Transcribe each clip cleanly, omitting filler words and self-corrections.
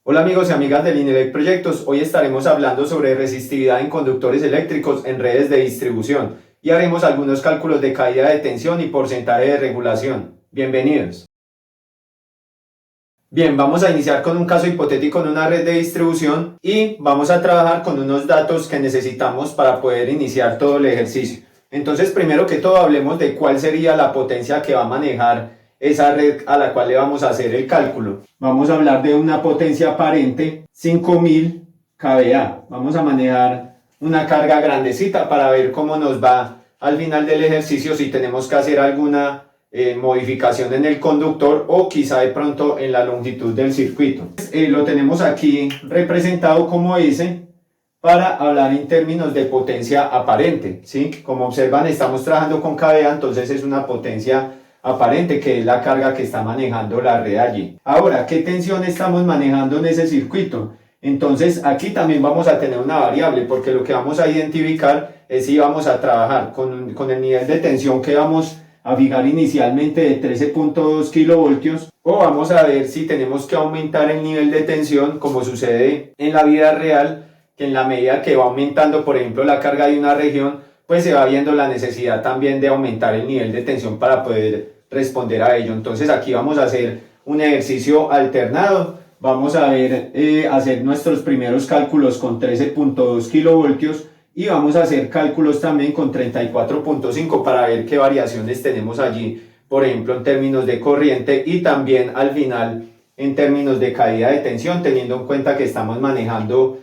Hola amigos y amigas de Linelec Proyectos, hoy estaremos hablando sobre resistividad en conductores eléctricos en redes de distribución y haremos algunos cálculos de caída de tensión y porcentaje de regulación. Bienvenidos. Bien, vamos a iniciar con un caso hipotético en una red de distribución y vamos a trabajar con unos datos que necesitamos para poder iniciar todo el ejercicio. Entonces, primero que todo, hablemos de cuál sería la potencia que va a manejar esa red a la cual le vamos a hacer el cálculo. Vamos a hablar de una potencia aparente 5000 kVA. Vamos a manejar una carga grandecita para ver cómo nos va al final del ejercicio, si tenemos que hacer alguna modificación en el conductor o quizá de pronto en la longitud del circuito. Lo tenemos aquí representado como S para hablar en términos de potencia aparente, ¿sí? Como observan, estamos trabajando con kVA, entonces es una potencia aparente, que es la carga que está manejando la red allí. Ahora, ¿qué tensión estamos manejando en ese circuito? Entonces aquí también vamos a tener una variable, porque lo que vamos a identificar es si vamos a trabajar con el nivel de tensión que vamos a fijar inicialmente de 13.2 kilovoltios, o vamos a ver si tenemos que aumentar el nivel de tensión, como sucede en la vida real, que en la medida que va aumentando, por ejemplo, la carga de una región, pues se va viendo la necesidad también de aumentar el nivel de tensión para poder responder a ello. Entonces aquí vamos a hacer un ejercicio alternado. Vamos a ver, hacer nuestros primeros cálculos con 13.2 kilovoltios y vamos a hacer cálculos también con 34.5 para ver qué variaciones tenemos allí, por ejemplo en términos de corriente y también al final en términos de caída de tensión, teniendo en cuenta que estamos manejando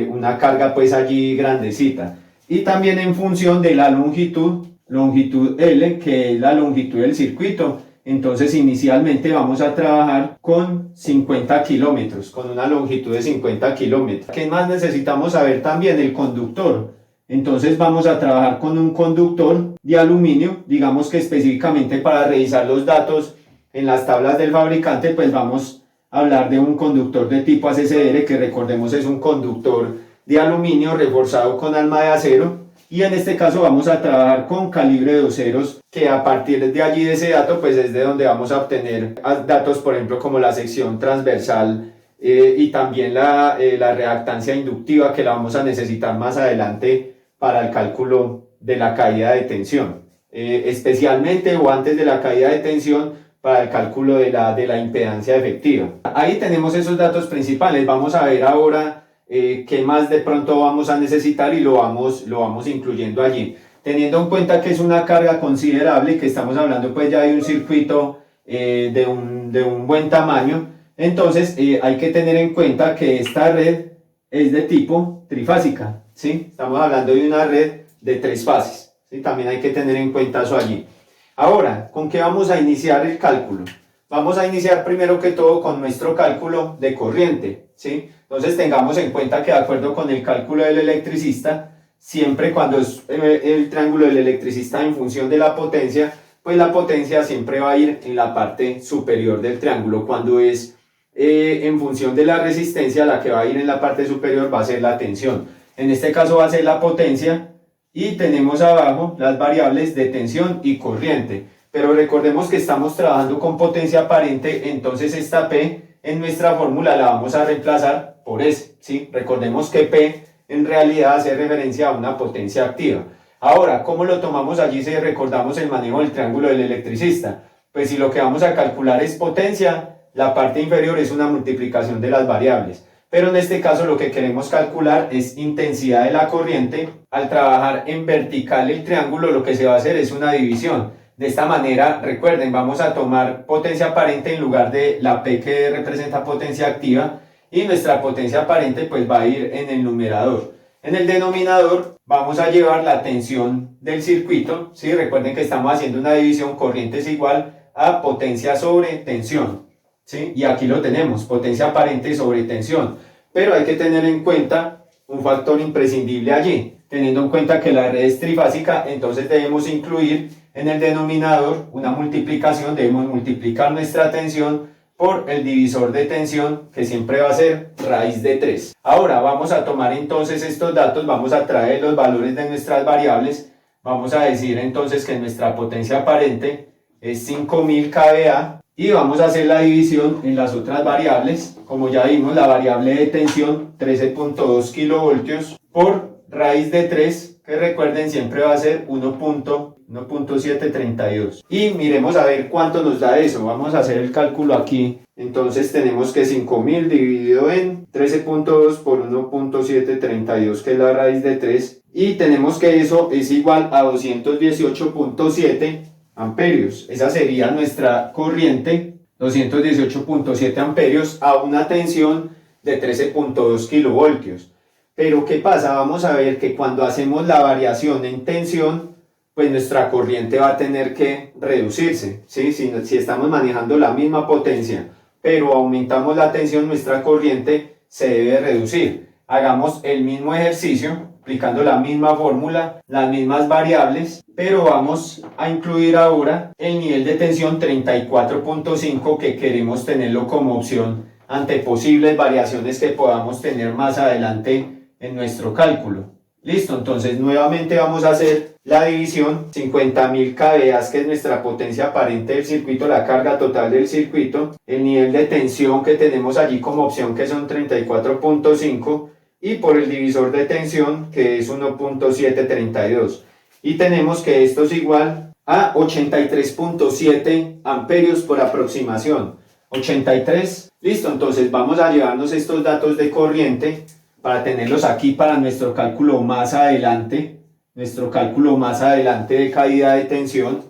una carga pues allí grandecita, y también en función de la longitud L, que es la longitud del circuito. Entonces inicialmente vamos a trabajar con 50 kilómetros, con una longitud de 50 kilómetros. ¿Qué más necesitamos saber también? El conductor. Entonces vamos a trabajar con un conductor de aluminio, digamos que específicamente para revisar los datos en las tablas del fabricante, pues vamos a hablar de un conductor de tipo ACCR, que recordemos es un conductor de aluminio reforzado con alma de acero. Y en este caso vamos a trabajar con calibre de 2 ceros, que a partir de allí de ese dato pues es de donde vamos a obtener datos, por ejemplo, como la sección transversal y también la reactancia inductiva, que la vamos a necesitar más adelante para el cálculo de la caída de tensión, especialmente o antes de la caída de tensión para el cálculo de la impedancia efectiva. Ahí tenemos esos datos principales. Vamos a ver ahora qué más de pronto vamos a necesitar y lo vamos incluyendo allí, teniendo en cuenta que es una carga considerable, que estamos hablando pues ya de un circuito de un buen tamaño. Entonces hay que tener en cuenta que esta red es de tipo trifásica, ¿sí? Estamos hablando de una red de 3 fases, ¿sí? También hay que tener en cuenta eso allí. Ahora, ¿con qué vamos a iniciar el cálculo? Vamos a iniciar primero que todo con nuestro cálculo de corriente, ¿sí? Entonces tengamos en cuenta que de acuerdo con el cálculo del electricista, siempre cuando es el triángulo del electricista en función de la potencia, pues la potencia siempre va a ir en la parte superior del triángulo. Cuando es en función de la resistencia, la que va a ir en la parte superior va a ser la tensión. En este caso va a ser la potencia, y tenemos abajo las variables de tensión y corriente. Pero recordemos que estamos trabajando con potencia aparente, entonces esta P en nuestra fórmula la vamos a reemplazar por S, ¿sí? Recordemos que P en realidad hace referencia a una potencia activa. Ahora, ¿cómo lo tomamos allí si recordamos el manejo del triángulo del electricista? Pues si lo que vamos a calcular es potencia, la parte inferior es una multiplicación de las variables. Pero en este caso lo que queremos calcular es intensidad de la corriente. Al trabajar en vertical el triángulo, lo que se va a hacer es una división. De esta manera, recuerden, vamos a tomar potencia aparente en lugar de la P, que representa potencia activa, y nuestra potencia aparente pues va a ir en el numerador. En el denominador vamos a llevar la tensión del circuito, ¿sí? Recuerden que estamos haciendo una división, corriente es igual a potencia sobre tensión, ¿sí? Y aquí lo tenemos, potencia aparente sobre tensión. Pero hay que tener en cuenta un factor imprescindible allí. Teniendo en cuenta que la red es trifásica, entonces debemos incluir en el denominador una multiplicación. Debemos multiplicar nuestra tensión por el divisor de tensión, que siempre va a ser raíz de 3. Ahora vamos a tomar entonces estos datos, vamos a traer los valores de nuestras variables. Vamos a decir entonces que nuestra potencia aparente es 5000 kVA Y vamos a hacer la división en las otras variables. Como ya vimos, la variable de tensión 13.2 kilovoltios por raíz de 3, que recuerden siempre va a ser 1.732. Y miremos a ver cuánto nos da eso. Vamos a hacer el cálculo aquí. Entonces tenemos que 5000 dividido en 13.2 por 1.732, que es la raíz de 3. Y tenemos que eso es igual a 218.7 amperios. Esa sería nuestra corriente, 218.7 amperios a una tensión de 13.2 kilovoltios. Pero ¿qué pasa? Vamos a ver que cuando hacemos la variación en tensión, pues nuestra corriente va a tener que reducirse, ¿sí? Si estamos manejando la misma potencia, pero aumentamos la tensión, nuestra corriente se debe reducir. Hagamos el mismo ejercicio, aplicando la misma fórmula, las mismas variables, pero vamos a incluir ahora el nivel de tensión 34.5 que queremos tenerlo como opción ante posibles variaciones que podamos tener más adelante en nuestro cálculo. Listo, entonces nuevamente vamos a hacer la división 50.000 kVA, que es nuestra potencia aparente del circuito, la carga total del circuito, el nivel de tensión que tenemos allí como opción que son 34.5 y por el divisor de tensión que es 1.732. Y tenemos que esto es igual a 83.7 amperios por aproximación. 83, listo, entonces vamos a llevarnos estos datos de corriente para tenerlos aquí para nuestro cálculo más adelante, de caída de tensión,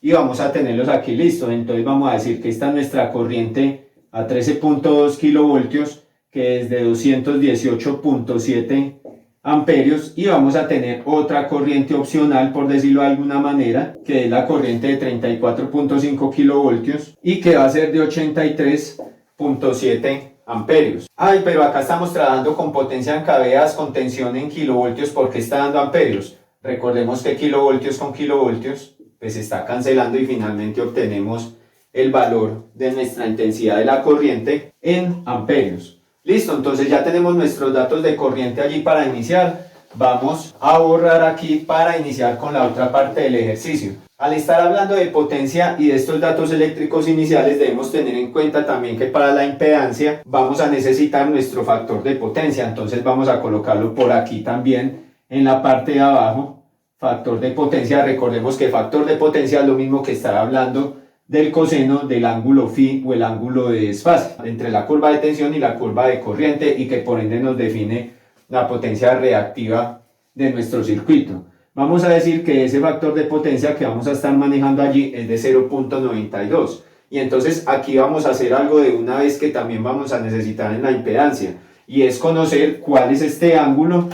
y vamos a tenerlos aquí listos. Entonces vamos a decir que esta es nuestra corriente a 13.2 kilovoltios, que es de 218.7 amperios, y vamos a tener otra corriente opcional, por decirlo de alguna manera, que es la corriente de 34.5 kilovoltios y que va a ser de 83.7 amperios. Ay, pero acá estamos trabajando con potencia en kVA, con tensión en kilovoltios, porque está dando amperios. Recordemos que kilovoltios con kilovoltios pues se está cancelando y finalmente obtenemos el valor de nuestra intensidad de la corriente en amperios. Listo, entonces ya tenemos nuestros datos de corriente allí para iniciar. Vamos a borrar aquí para iniciar con la otra parte del ejercicio. Al estar hablando de potencia y de estos datos eléctricos iniciales, debemos tener en cuenta también que para la impedancia vamos a necesitar nuestro factor de potencia. Entonces vamos a colocarlo por aquí también en la parte de abajo. Factor de potencia, recordemos que factor de potencia es lo mismo que estar hablando del coseno del ángulo phi o el ángulo de desfase entre la curva de tensión y la curva de corriente, y que por ende nos define la potencia reactiva de nuestro circuito. Vamos a decir que ese factor de potencia que vamos a estar manejando allí es de 0.92. Y entonces aquí vamos a hacer algo de una vez que también vamos a necesitar en la impedancia, y es conocer cuál es este ángulo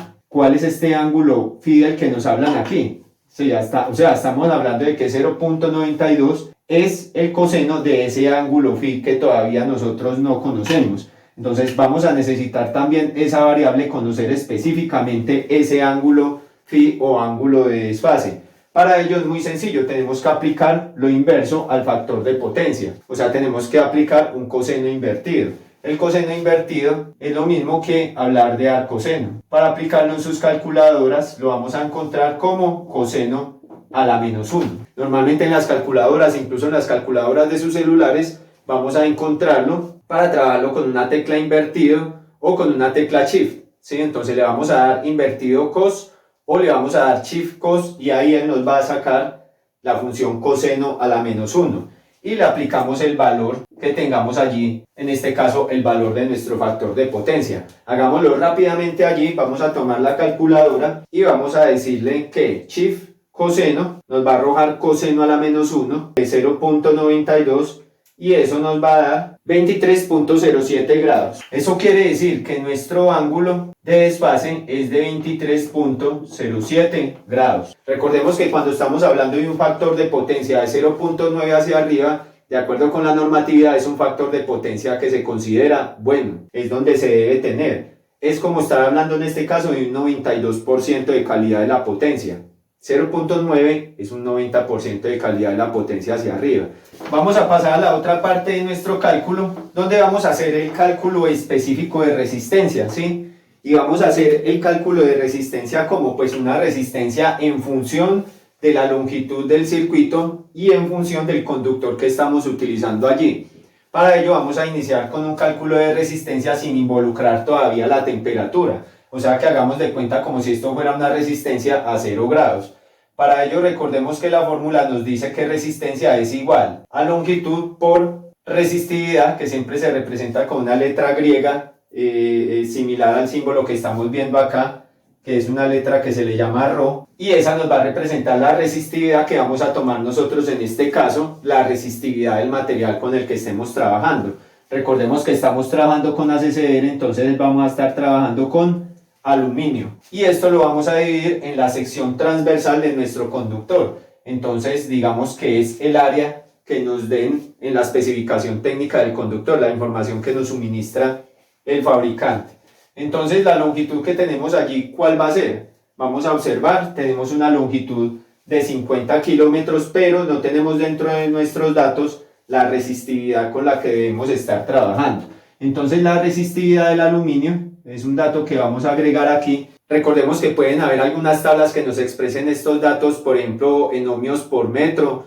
phi del que nos hablan aquí. Sí, ya está, o sea, estamos hablando de que 0.92 es el coseno de ese ángulo phi que todavía nosotros no conocemos. Entonces vamos a necesitar también esa variable, conocer específicamente ese ángulo phi o ángulo de desfase. Para ello es muy sencillo, tenemos que aplicar lo inverso al factor de potencia, o sea, tenemos que aplicar un coseno invertido. El coseno invertido es lo mismo que hablar de arcoseno. Para aplicarlo en sus calculadoras lo vamos a encontrar como coseno a la menos 1. Normalmente en las calculadoras, incluso en las calculadoras de sus celulares, vamos a encontrarlo para trabajarlo con una tecla invertido o con una tecla shift, ¿sí? Entonces le vamos a dar invertido cos o le vamos a dar shift cos, y ahí él nos va a sacar la función coseno a la menos 1. Y le aplicamos el valor que tengamos allí, en este caso el valor de nuestro factor de potencia. Hagámoslo rápidamente allí, vamos a tomar la calculadora y vamos a decirle que shift coseno nos va a arrojar coseno a la menos 1 de 0.92, y eso nos va a dar 23.07 grados. Eso quiere decir que nuestro ángulo de desfase es de 23.07 grados. Recordemos que cuando estamos hablando de un factor de potencia de 0.9 hacia arriba, de acuerdo con la normatividad, es un factor de potencia que se considera bueno, es donde se debe tener. Es como estar hablando en este caso de un 92% de calidad de la potencia. 0.9 es un 90% de calidad de la potencia hacia arriba. Vamos a pasar a la otra parte de nuestro cálculo, donde vamos a hacer el cálculo específico de resistencia, ¿sí? Y vamos a hacer el cálculo de resistencia como pues una resistencia en función de la longitud del circuito y en función del conductor que estamos utilizando allí. Para ello vamos a iniciar con un cálculo de resistencia sin involucrar todavía la temperatura, o sea que hagamos de cuenta como si esto fuera una resistencia a 0 grados. Para ello recordemos que la fórmula nos dice que resistencia es igual a longitud por resistividad, que siempre se representa con una letra griega similar al símbolo que estamos viendo acá, que es una letra que se le llama ρ, y esa nos va a representar la resistividad que vamos a tomar nosotros en este caso, la resistividad del material con el que estemos trabajando. Recordemos que estamos trabajando con ACCR, entonces vamos a estar trabajando con aluminio. Y esto lo vamos a dividir en la sección transversal de nuestro conductor. Entonces digamos que es el área que nos den en la especificación técnica del conductor, la información que nos suministra el fabricante. Entonces la longitud que tenemos allí, ¿cuál va a ser? Vamos a observar, tenemos una longitud de 50 kilómetros, pero no tenemos dentro de nuestros datos la resistividad con la que debemos estar trabajando. Entonces la resistividad del aluminio es un dato que vamos a agregar aquí. Recordemos que pueden haber algunas tablas que nos expresen estos datos, por ejemplo en ohmios por metro,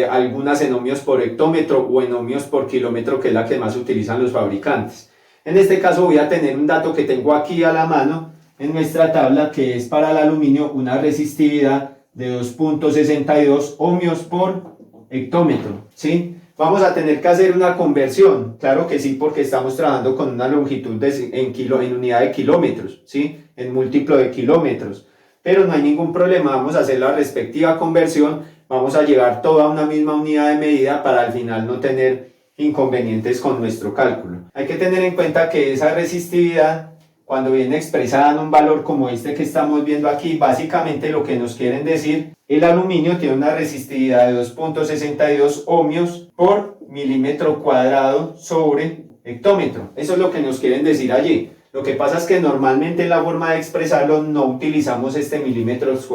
algunas en ohmios por hectómetro o en ohmios por kilómetro, que es la que más utilizan los fabricantes. En este caso voy a tener un dato que tengo aquí a la mano en nuestra tabla, que es para el aluminio una resistividad de 2.62 ohmios por hectómetro, ¿sí? Vamos a tener que hacer una conversión, claro que sí, porque estamos trabajando con una longitud en unidad de kilómetros, ¿sí? En múltiplo de kilómetros, pero no hay ningún problema, vamos a hacer la respectiva conversión, vamos a llevar toda una misma unidad de medida para al final no tener inconvenientes con nuestro cálculo. Hay que tener en cuenta que esa resistividad, cuando viene expresada en un valor como este que estamos viendo aquí, básicamente lo que nos quieren decir, el aluminio tiene una resistividad de 2.62 ohmios por milímetro cuadrado sobre hectómetro. Eso es lo que nos quieren decir allí. Lo que pasa es que normalmente en la forma de expresarlo no utilizamos este milímetros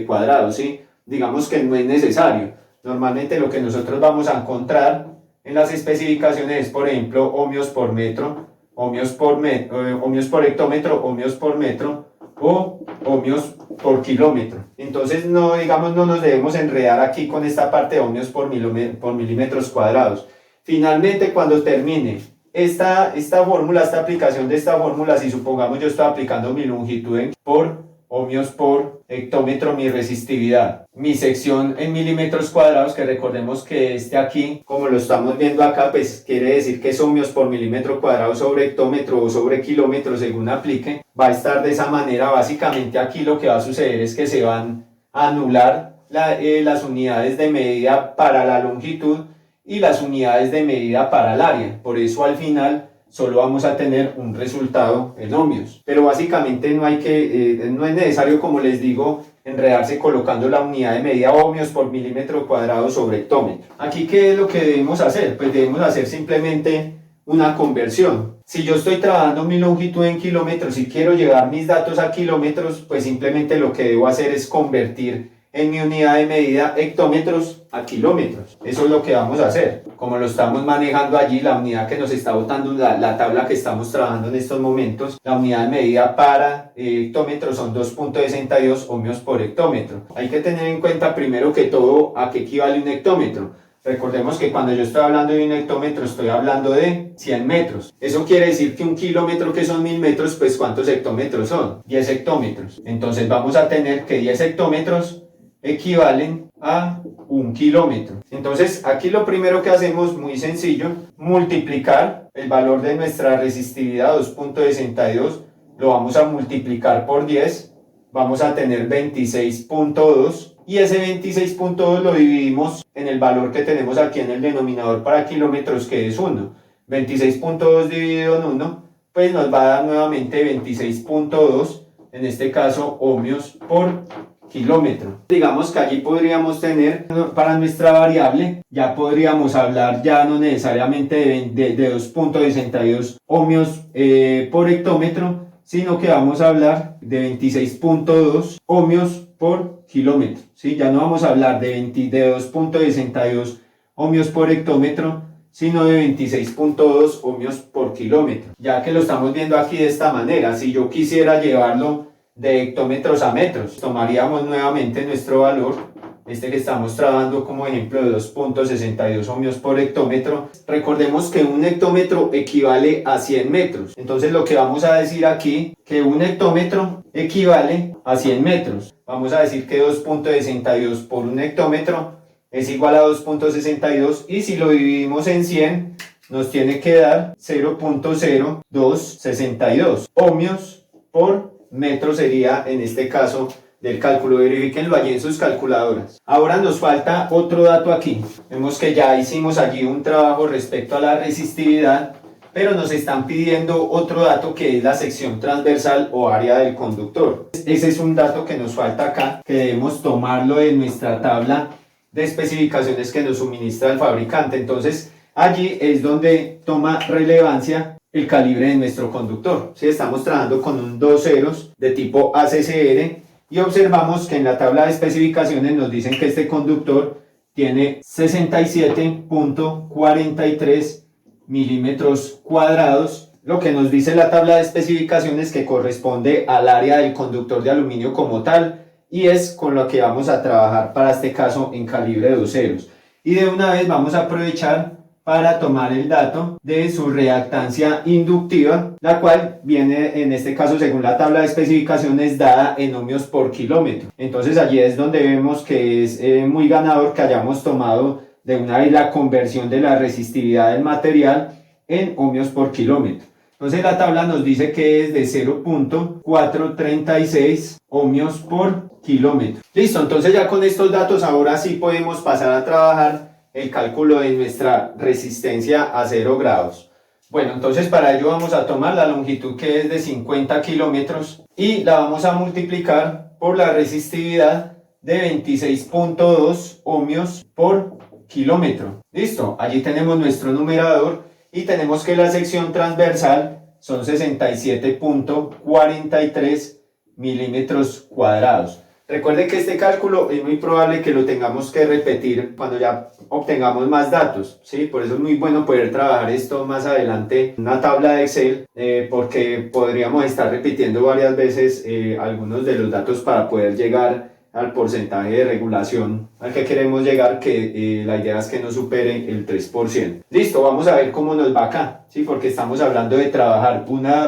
cuadrados, ¿sí? Digamos que no es necesario. Normalmente lo que nosotros vamos a encontrar en las especificaciones es, por ejemplo, ohmios por metro, ohmios por hectómetro, ohmios por metro o ohmios por kilómetro. Entonces no nos debemos enredar aquí con esta parte de ohmios por milímetros cuadrados. Finalmente, cuando termine esta fórmula, esta aplicación de esta fórmula, si supongamos yo estoy aplicando mi longitud por ohmios por hectómetro, mi resistividad, mi sección en milímetros cuadrados, que recordemos que aquí, como lo estamos viendo acá, pues quiere decir que es ohmios por milímetro cuadrado sobre hectómetro o sobre kilómetro, según aplique, va a estar de esa manera. Básicamente aquí lo que va a suceder es que se van a anular las unidades de medida para la longitud y las unidades de medida para el área. Por eso al final solo vamos a tener un resultado en ohmios. Pero básicamente no es necesario, como les digo, enredarse colocando la unidad de medida ohmios por milímetro cuadrado sobre hectómetro. Aquí, ¿qué es lo que debemos hacer? Pues debemos hacer simplemente una conversión. Si yo estoy trabajando mi longitud en kilómetros y quiero llevar mis datos a kilómetros, pues simplemente lo que debo hacer es convertir en mi unidad de medida hectómetros a kilómetros. Eso es lo que vamos a hacer. Como lo estamos manejando allí, la unidad que nos está botando la tabla que estamos trabajando en estos momentos, la unidad de medida para hectómetros son 2.62 ohmios por hectómetro. Hay que tener en cuenta primero que todo a qué equivale un hectómetro. Recordemos que cuando yo estoy hablando de un hectómetro estoy hablando de 100 metros. Eso quiere decir que un kilómetro, que son 1000 metros, pues ¿cuántos hectómetros son? 10 hectómetros. Entonces vamos a tener que 10 hectómetros equivalen a 1 kilómetro. Entonces aquí lo primero que hacemos, muy sencillo, multiplicar el valor de nuestra resistividad 2.62, lo vamos a multiplicar por 10, vamos a tener 26.2 y ese 26.2 lo dividimos en el valor que tenemos aquí en el denominador para kilómetros, que es 1. 26.2 dividido en 1 pues nos va a dar nuevamente 26.2, en este caso ohmios por kilómetro. Digamos que allí podríamos tener para nuestra variable, ya podríamos hablar ya no necesariamente de 2.62 ohmios por hectómetro, sino que vamos a hablar de 26.2 ohmios por kilómetro, ¿sí? Ya no vamos a hablar de 2.62 ohmios por hectómetro, sino de 26.2 ohmios por kilómetro. Ya que lo estamos viendo aquí de esta manera, si yo quisiera llevarlo de hectómetros a metros, tomaríamos nuevamente nuestro valor este que estamos trabajando como ejemplo de 2.62 ohmios por hectómetro, recordemos que un hectómetro equivale a 100 metros. Entonces lo que vamos a decir aquí, que un hectómetro equivale a 100 metros. Vamos a decir que 2.62 por un hectómetro es igual a 2.62 y si lo dividimos en 100 nos tiene que dar 0.0262 ohmios por metro sería en este caso del cálculo. Verifíquenlo allí en sus calculadoras. Ahora nos falta otro dato aquí. Vemos que ya hicimos allí un trabajo respecto a la resistividad, pero nos están pidiendo otro dato que es la sección transversal o área del conductor. Ese es un dato que nos falta acá, que debemos tomarlo de nuestra tabla de especificaciones que nos suministra el fabricante. Entonces allí es donde toma relevancia el calibre de nuestro conductor. Si estamos trabajando con un 2 ceros de tipo ACCR y observamos que en la tabla de especificaciones nos dicen que este conductor tiene 67.43 milímetros cuadrados, lo que nos dice la tabla de especificaciones que corresponde al área del conductor de aluminio como tal y es con lo que vamos a trabajar para este caso en calibre de 2 ceros. Y de una vez vamos a aprovechar para tomar el dato de su reactancia inductiva, la cual viene en este caso según la tabla de especificaciones dada en ohmios por kilómetro. Entonces allí es donde vemos que es muy ganador que hayamos tomado de una vez la conversión de la resistividad del material en ohmios por kilómetro. Entonces la tabla nos dice que es de 0.436 ohmios por kilómetro. Listo, entonces ya con estos datos ahora sí podemos pasar a trabajar el cálculo de nuestra resistencia a 0 grados. Bueno, entonces para ello vamos a tomar la longitud que es de 50 kilómetros y la vamos a multiplicar por la resistividad de 26.2 ohmios por kilómetro. Listo, allí tenemos nuestro numerador y tenemos que la sección transversal son 67.43 milímetros cuadrados. Recuerde que este cálculo es muy probable que lo tengamos que repetir cuando ya obtengamos más datos, ¿sí? Por eso es muy bueno poder trabajar esto más adelante en una tabla de Excel, porque podríamos estar repitiendo varias veces algunos de los datos para poder llegar al porcentaje de regulación al que queremos llegar, que la idea es que no supere el 3%. Listo, vamos a ver cómo nos va acá, ¿sí? Porque estamos hablando de trabajar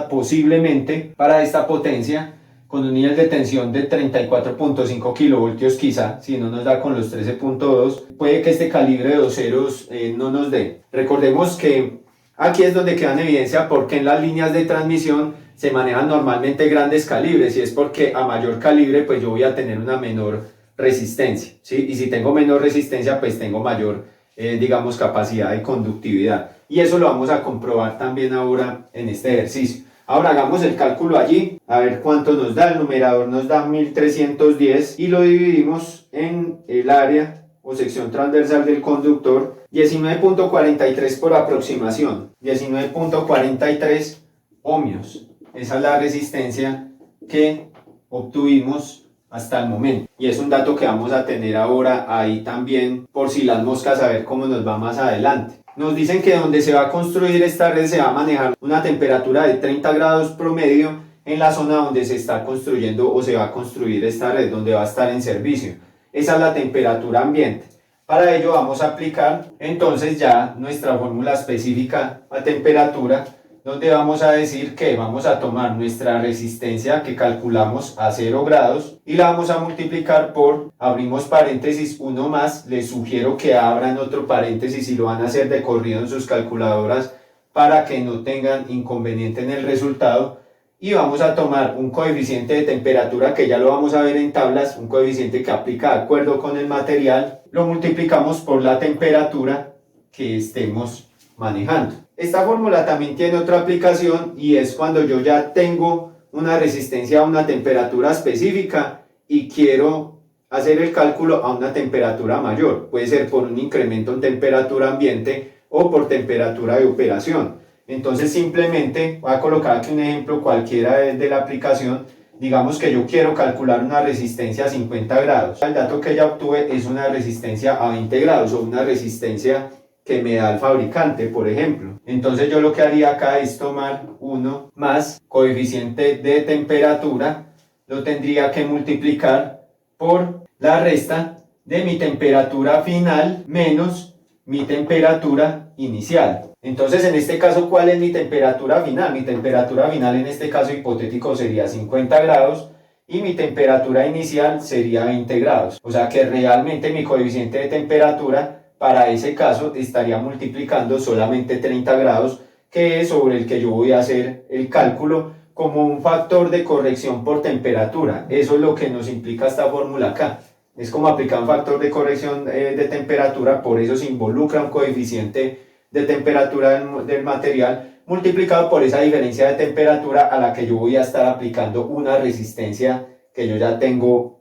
posiblemente para esta potencia con un nivel de tensión de 34.5 kilovoltios quizá, si no nos da con los 13.2, puede que este calibre de 2 ceros no nos dé. Recordemos que aquí es donde queda en evidencia porque en las líneas de transmisión se manejan normalmente grandes calibres y es porque a mayor calibre pues yo voy a tener una menor resistencia, ¿sí? Y si tengo menor resistencia pues tengo mayor digamos capacidad de conductividad y eso lo vamos a comprobar también ahora en este ejercicio. Ahora hagamos el cálculo allí, a ver cuánto nos da. El numerador nos da 1310 y lo dividimos en el área o sección transversal del conductor, 19.43 por aproximación, 19.43 ohmios. Esa es la resistencia que obtuvimos hasta el momento. Y es un dato que vamos a tener ahora ahí también por si las moscas, a ver cómo nos va más adelante. Nos dicen que donde se va a construir esta red se va a manejar una temperatura de 30 grados promedio en la zona donde se está construyendo o se va a construir esta red, donde va a estar en servicio. Esa es la temperatura ambiente. Para ello vamos a aplicar entonces ya nuestra fórmula específica a temperatura, donde vamos a decir que vamos a tomar nuestra resistencia que calculamos a 0 grados y la vamos a multiplicar por, abrimos paréntesis, 1 más, les sugiero que abran otro paréntesis y lo van a hacer de corrido en sus calculadoras para que no tengan inconveniente en el resultado, y vamos a tomar un coeficiente de temperatura que ya lo vamos a ver en tablas, un coeficiente que aplica de acuerdo con el material, lo multiplicamos por la temperatura que estemos manejando. Esta fórmula también tiene otra aplicación y es cuando yo ya tengo una resistencia a una temperatura específica y quiero hacer el cálculo a una temperatura mayor. Puede ser por un incremento en temperatura ambiente o por temperatura de operación. Entonces simplemente voy a colocar aquí un ejemplo cualquiera de la aplicación. Digamos que yo quiero calcular una resistencia a 50 grados. El dato que ya obtuve es una resistencia a 20 grados o una resistencia que me da el fabricante, por ejemplo. Entonces yo lo que haría acá es tomar 1 más coeficiente de temperatura, lo tendría que multiplicar por la resta de mi temperatura final menos mi temperatura inicial. Entonces, en este caso, ¿cuál es mi temperatura final? Mi temperatura final en este caso hipotético sería 50 grados y mi temperatura inicial sería 20 grados. O sea que realmente mi coeficiente de temperatura para ese caso estaría multiplicando solamente 30 grados, que es sobre el que yo voy a hacer el cálculo como un factor de corrección por temperatura. Eso es lo que nos implica esta fórmula acá. Es como aplicar un factor de corrección de temperatura, por eso se involucra un coeficiente de temperatura del material multiplicado por esa diferencia de temperatura a la que yo voy a estar aplicando una resistencia que yo ya tengo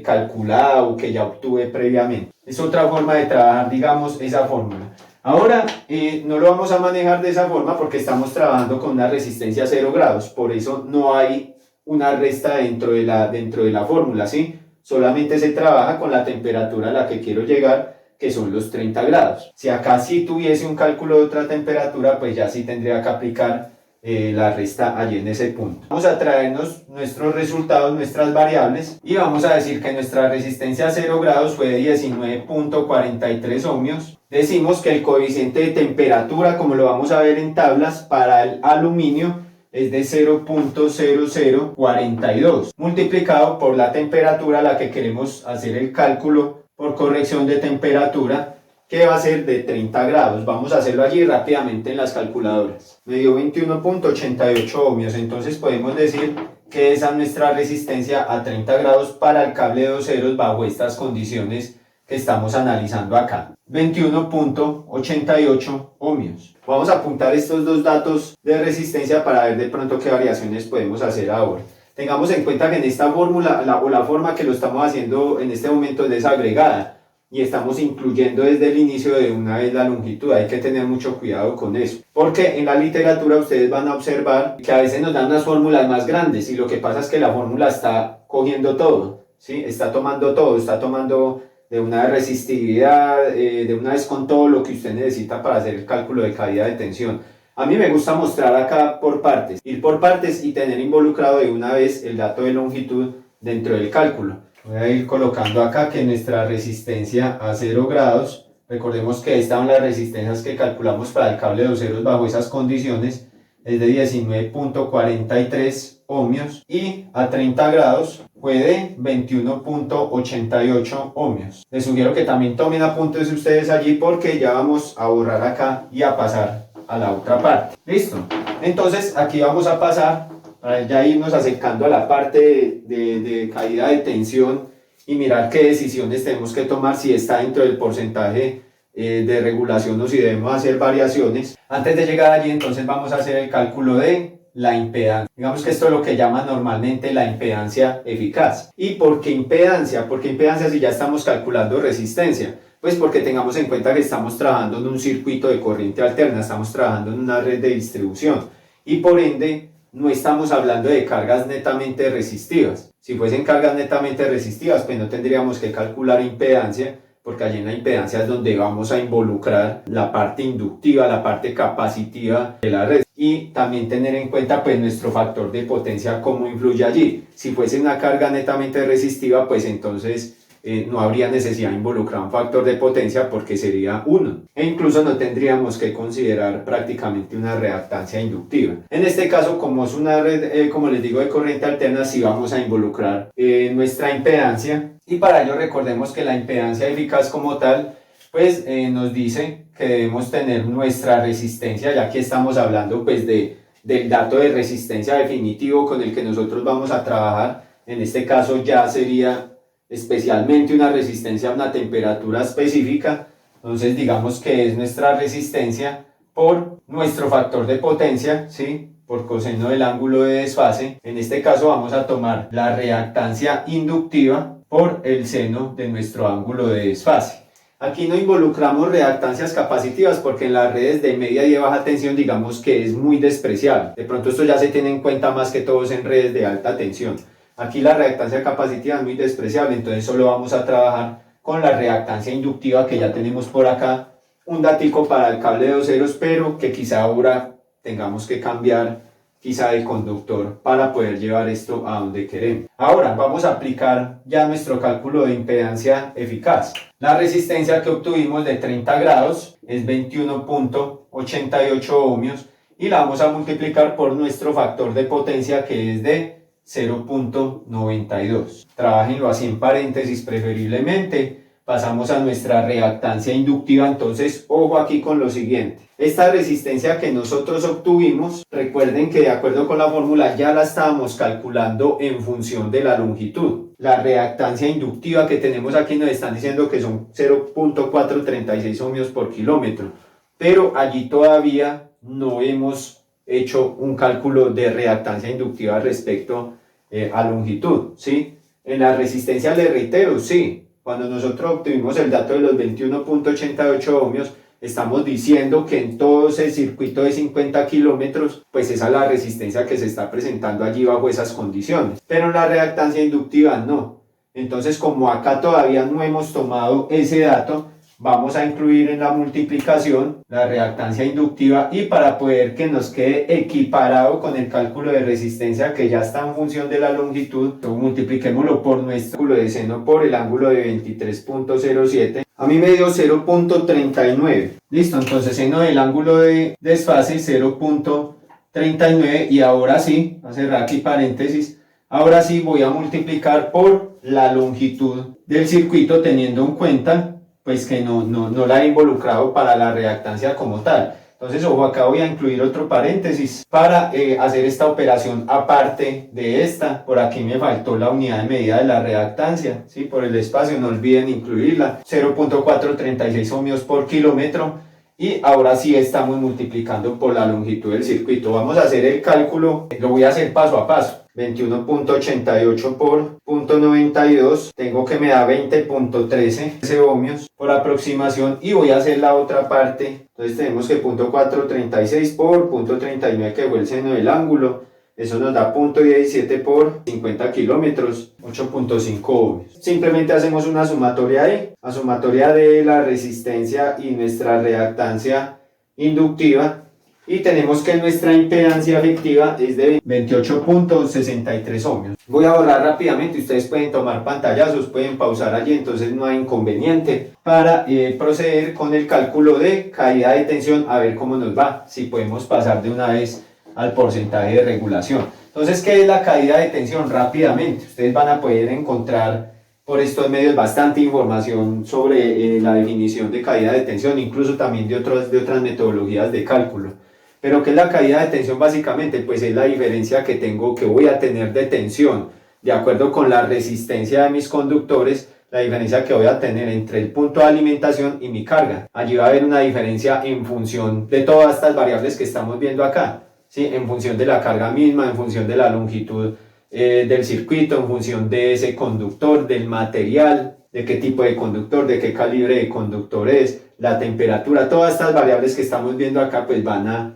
calculada o que ya obtuve previamente. Es otra forma de trabajar, digamos, esa fórmula. Ahora no lo vamos a manejar de esa forma porque estamos trabajando con una resistencia a 0 grados, por eso no hay una resta dentro de la fórmula, ¿sí? Solamente se trabaja con la temperatura a la que quiero llegar, que son los 30 grados. Si acá sí tuviese un cálculo de otra temperatura, pues ya sí tendría que aplicar la resta allí en ese punto. Vamos a traernos nuestros resultados, nuestras variables, y vamos a decir que nuestra resistencia a 0 grados fue de 19.43 ohmios. Decimos que el coeficiente de temperatura, como lo vamos a ver en tablas, para el aluminio es de 0.0042 multiplicado por la temperatura a la que queremos hacer el cálculo por corrección de temperatura, que va a ser de 30 grados. Vamos a hacerlo allí rápidamente en las calculadoras. Me dio 21.88 ohmios, entonces podemos decir que esa es nuestra resistencia a 30 grados para el cable de 2 ceros bajo estas condiciones que estamos analizando acá. 21.88 ohmios. Vamos a apuntar estos dos datos de resistencia para ver de pronto qué variaciones podemos hacer ahora. Tengamos en cuenta que en esta fórmula, la forma que lo estamos haciendo en este momento es desagregada y estamos incluyendo desde el inicio de una vez la longitud. Hay que tener mucho cuidado con eso, porque en la literatura ustedes van a observar que a veces nos dan unas fórmulas más grandes y lo que pasa es que la fórmula está cogiendo todo, ¿sí? Está tomando todo, está tomando de una resistividad, de una vez con todo lo que usted necesita para hacer el cálculo de caída de tensión. A mí me gusta mostrar acá por partes, ir por partes y tener involucrado de una vez el dato de longitud dentro del cálculo. Voy a ir colocando acá que nuestra resistencia a 0 grados, recordemos que estaban las resistencias que calculamos para el cable de 2 ceros bajo esas condiciones, es de 19.43 ohmios y a 30 grados fue de 21.88 ohmios. Les sugiero que también tomen apuntes ustedes allí porque ya vamos a borrar acá y a pasar a la otra parte. Listo. Entonces aquí vamos a pasar para ya irnos acercando a la parte de caída de tensión y mirar qué decisiones tenemos que tomar, si está dentro del porcentaje de regulación o si debemos hacer variaciones. Antes de llegar allí, entonces vamos a hacer el cálculo de la impedancia. Digamos que esto es lo que llaman normalmente la impedancia eficaz. ¿Y por qué impedancia? ¿Por qué impedancia si ya estamos calculando resistencia? Pues porque tengamos en cuenta que estamos trabajando en un circuito de corriente alterna, estamos trabajando en una red de distribución y por ende no estamos hablando de cargas netamente resistivas. Si fuesen cargas netamente resistivas, pues no tendríamos que calcular impedancia, porque allí en la impedancia es donde vamos a involucrar la parte inductiva, la parte capacitiva de la red. Y también tener en cuenta pues nuestro factor de potencia, cómo influye allí. Si fuese una carga netamente resistiva, pues entonces no habría necesidad de involucrar un factor de potencia porque sería 1. E incluso no tendríamos que considerar prácticamente una reactancia inductiva. En este caso, como es una red, como les digo, de corriente alterna, sí vamos a involucrar nuestra impedancia. Y para ello recordemos que la impedancia eficaz como tal, pues nos dice que debemos tener nuestra resistencia, ya que estamos hablando pues del dato de resistencia definitivo con el que nosotros vamos a trabajar. En este caso ya sería especialmente una resistencia a una temperatura específica. Entonces digamos que es nuestra resistencia por nuestro factor de potencia, ¿sí? Por coseno del ángulo de desfase. En este caso vamos a tomar la reactancia inductiva por el seno de nuestro ángulo de desfase. Aquí no involucramos reactancias capacitivas porque en las redes de media y de baja tensión digamos que es muy despreciable. De pronto esto ya se tiene en cuenta más que todos en redes de alta tensión. Aquí la reactancia capacitiva es muy despreciable, entonces solo vamos a trabajar con la reactancia inductiva que ya tenemos por acá. Un datico para el cable de 2 ceros, pero que quizá ahora tengamos que cambiar quizá de conductor para poder llevar esto a donde queremos. Ahora vamos a aplicar ya nuestro cálculo de impedancia eficaz. La resistencia que obtuvimos de 30 grados es 21.88 ohmios y la vamos a multiplicar por nuestro factor de potencia que es de 0.92. Trabájenlo así en paréntesis preferiblemente. Pasamos a nuestra reactancia inductiva, entonces ojo aquí con lo siguiente. Esta resistencia que nosotros obtuvimos, recuerden que de acuerdo con la fórmula ya la estábamos calculando en función de la longitud. La reactancia inductiva que tenemos aquí nos están diciendo que son 0.436 ohmios por kilómetro, pero allí todavía no hemos hecho un cálculo de reactancia inductiva respecto a longitud, ¿sí? En la resistencia le reitero, sí. Cuando nosotros obtuvimos el dato de los 21.88 ohmios, estamos diciendo que en todo ese circuito de 50 kilómetros, pues esa es la resistencia que se está presentando allí bajo esas condiciones. Pero en la reactancia inductiva no. Entonces, como acá todavía no hemos tomado ese dato, vamos a incluir en la multiplicación la reactancia inductiva y para poder que nos quede equiparado con el cálculo de resistencia que ya está en función de la longitud, multipliquémoslo por nuestro ángulo de seno por el ángulo de 23.07. A mí me dio 0.39. Listo, entonces seno del ángulo de desfase 0.39 y ahora sí, voy a cerrar aquí paréntesis, ahora sí voy a multiplicar por la longitud del circuito teniendo en cuenta pues que no la he involucrado para la reactancia como tal. Entonces, ojo, acá voy a incluir otro paréntesis para hacer esta operación aparte de esta. Por aquí me faltó la unidad de medida de la reactancia, ¿sí? Por el espacio, no olviden incluirla. 0.436 ohmios por kilómetro. Y ahora sí estamos multiplicando por la longitud del circuito. Vamos a hacer el cálculo, lo voy a hacer paso a paso. 21.88 por 0.92, tengo que me da 20.13 ohmios por aproximación y voy a hacer la otra parte. Entonces tenemos que 0.436 por 0.39 que fue el seno del ángulo, eso nos da 0.17 por 50 kilómetros, 8.5 ohmios. Simplemente hacemos una sumatoria ahí, la sumatoria de la resistencia y nuestra reactancia inductiva. Y tenemos que nuestra impedancia efectiva es de 28.63 ohmios. Voy a borrar rápidamente, ustedes pueden tomar pantallazos, pueden pausar allí, entonces no hay inconveniente para proceder con el cálculo de caída de tensión, a ver cómo nos va, si podemos pasar de una vez al porcentaje de regulación. Entonces, ¿qué es la caída de tensión? Rápidamente, ustedes van a poder encontrar por estos medios bastante información sobre la definición de caída de tensión, incluso también de otras metodologías de cálculo. Pero ¿qué es la caída de tensión básicamente? Pues es la diferencia que voy a tener de tensión de acuerdo con la resistencia de mis conductores, la diferencia que voy a tener entre el punto de alimentación y mi carga. Allí va a haber una diferencia en función de todas estas variables que estamos viendo acá, ¿sí? En función de la carga misma, en función de la longitud del circuito, en función de ese conductor, del material, de qué tipo de conductor, de qué calibre de conductor es, la temperatura, todas estas variables que estamos viendo acá pues van a